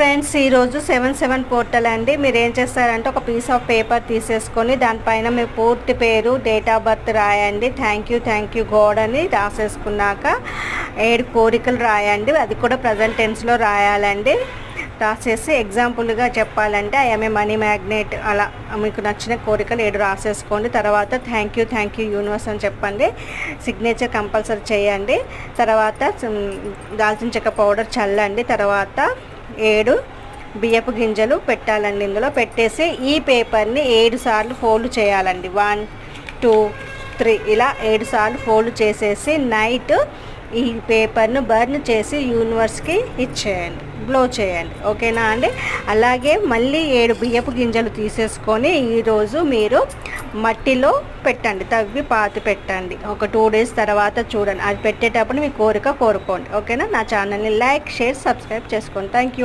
Friends, ఈరోజు 77 portal అండి. మీరు ఏం చేస్తారంటే ఒక పీస్ ఆఫ్ పేపర్ తీసేసుకొని దానిపైన మీ పూర్తి పేరు, డేట్ ఆఫ్ బర్త్ రాయండి. థ్యాంక్ యూ గాడ్ అని రాసేసుకున్నాక 7 కోరికలు రాయండి. అది కూడా ప్రజెంట్ టెన్స్లో రాయాలండి. రాసేసి ఎగ్జాంపుల్గా చెప్పాలంటే ఐఎమ్ ఏ మనీ మ్యాగ్నెట్, అలా మీకు నచ్చిన కోరికలు 7 రాసేసుకోండి. తర్వాత థ్యాంక్ యూ యూనివర్స్ అని చెప్పండి. సిగ్నేచర్ కంపల్సరీ చేయండి. తర్వాత దాల్చిన చెక్క పౌడర్ చల్లండి. తర్వాత 7 బియ్యపు గింజలు పెట్టాలండి. ఇందులో పెట్టేసి ఈ పేపర్ని 7 సార్లు ఫోల్డ్ చేయాలండి. 1 2 3 ఇలా 7 సార్లు ఫోల్డ్ చేసేసి నైట్ ఈ పేపర్ను బర్న్ చేసి యూనివర్స్కి ఇచ్చేయండి, బ్లో చేయండి. ఓకేనా అండి? అలాగే మళ్ళీ 7 బియ్యపు గింజలు తీసేసుకొని ఈరోజు మీరు మట్టిలో పెట్టండి, తవ్వి పాతి పెట్టండి. ఒక 2 డేస్ తర్వాత చూడండి. అది పెట్టేటప్పుడు మీ కోరిక కోరుకోండి. ఓకేనా? నా ఛానల్ని లైక్, షేర్, సబ్స్క్రైబ్ చేసుకోండి. Thank you.